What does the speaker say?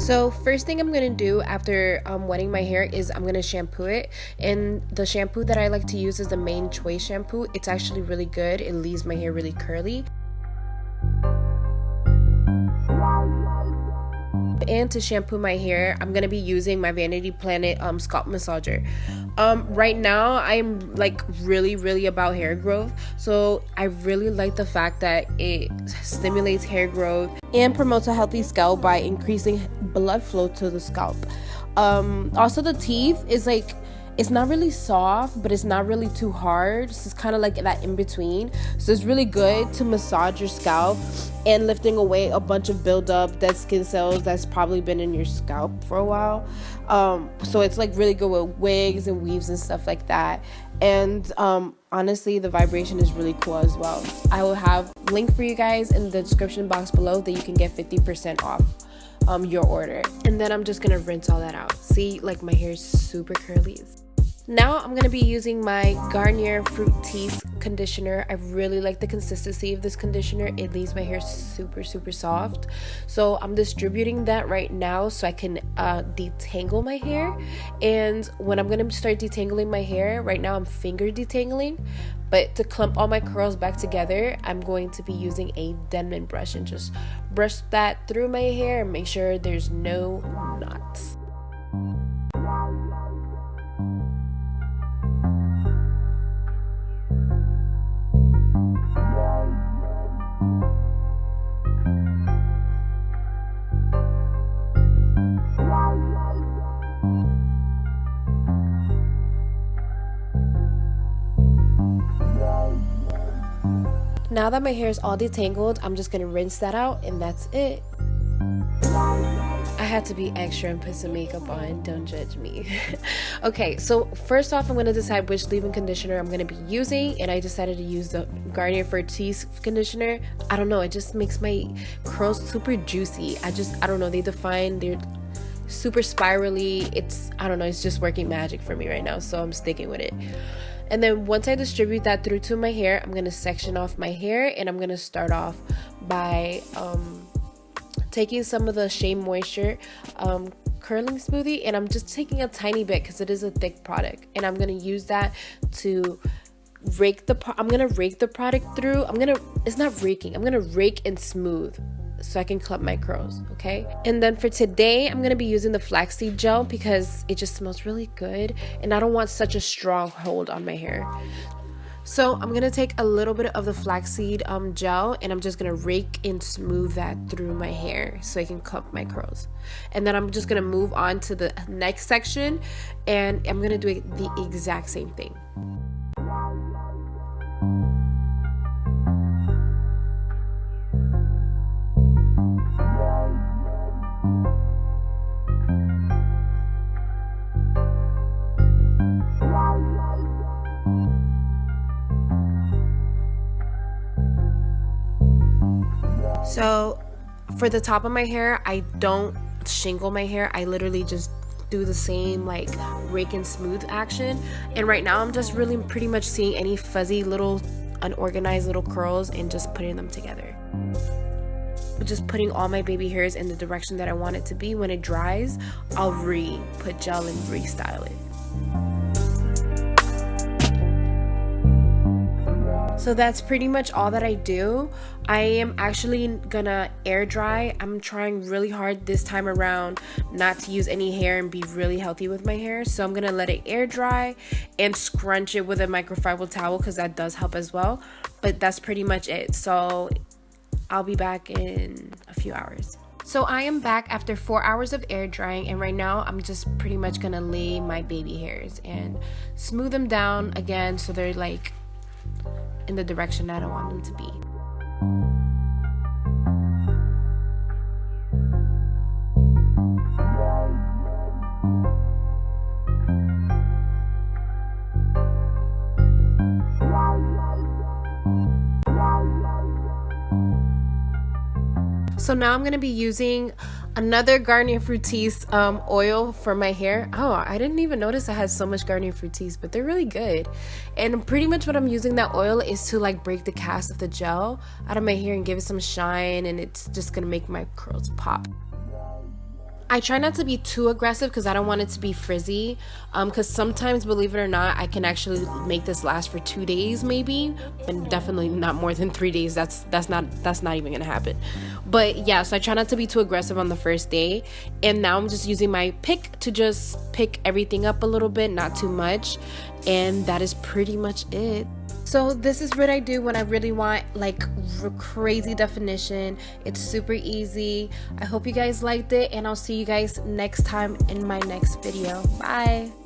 So first thing I'm gonna do after wetting my hair is I'm gonna shampoo it, and the shampoo that I like to use is the Main Choice shampoo. It's actually really good. It leaves my hair really curly. And to shampoo my hair, I'm gonna be using my Vanity Planet scalp massager. Right now I'm like really about hair growth, so I really like the fact that it stimulates hair growth and promotes a healthy scalp by increasing blood flow to the scalp. Also the teeth is like, it's not really soft, but it's not really too hard. So it's kind of like that in between. So it's really good to massage your scalp and lifting away a bunch of buildup dead skin cells that's probably been in your scalp for a while. So it's like really good with wigs and weaves and stuff like that. And honestly, the vibration is really cool as well. I will have a link for you guys in the description box below that you can get 50% off your order. And then I'm just gonna rinse all that out. See, like my hair is super curly. Now I'm going to be using my Garnier Fructis conditioner. I really like the consistency of this conditioner. It leaves my hair super soft. So I'm distributing that right now so I can detangle my hair. And when I'm going to start detangling my hair, right now I'm finger detangling. But to clump all my curls back together, I'm going to be using a Denman brush and just brush that through my hair and make sure there's no knots. Now that my hair is all detangled, I'm just gonna rinse that out, and that's it. I had to be extra and put some makeup on, don't judge me. Okay, so first off, I'm gonna decide which leave-in conditioner I'm gonna be using, and I decided to use the Garnier Fructis conditioner. I don't know, it just makes my curls super juicy. I don't know, they're super spirally. I don't know, it's just working magic for me right now, so I'm sticking with it. And then once I distribute that through to my hair, I'm going to section off my hair, and I'm going to start off by taking some of the Shea Moisture curling smoothie, and I'm just taking a tiny bit because it is a thick product, and I'm going to use that to rake the product through. It's not raking, I'm going to rake and smooth so I can clump my curls, okay? And then for today, I'm gonna be using the flaxseed gel because it just smells really good, and I don't want such a strong hold on my hair. So I'm gonna take a little bit of the flaxseed gel, and I'm just gonna rake and smooth that through my hair so I can clump my curls. And then I'm just gonna move on to the next section, and I'm gonna do the exact same thing. So for the top of my hair, I don't shingle my hair. I literally just do the same like rake and smooth action. And right now I'm just really pretty much seeing any fuzzy little unorganized little curls and just putting them together. Just putting all my baby hairs in the direction that I want it to be. When it dries, I'll put gel and restyle it. So that's pretty much all that I do. I am actually gonna air dry. I'm trying really hard this time around not to use any hair and be really healthy with my hair. So I'm gonna let it air dry and scrunch it with a microfiber towel because that does help as well. But that's pretty much it. So I'll be back in a few hours. So I am back after 4 hours of air drying, and right now I'm just pretty much gonna lay my baby hairs and smooth them down again so they're like in the direction that I want them to be. So now I'm going to be using another Garnier Fructis oil for my hair. Oh, I didn't even notice it has so much Garnier Fructis, but they're really good. And pretty much what I'm using that oil is to like break the cast of the gel out of my hair and give it some shine, and it's just going to make my curls pop. I try not to be too aggressive because I don't want it to be frizzy. Because sometimes, believe it or not, I can actually make this last for 2 days maybe, and definitely not more than 3 days. That's not even gonna happen. But yeah, so I try not to be too aggressive on the first day. And now I'm just using my pick to just pick everything up a little bit, not too much. And that is pretty much it. So this is what I do when I really want like crazy definition. It's super easy. I hope you guys liked it, and I'll see you guys next time in my next video. Bye.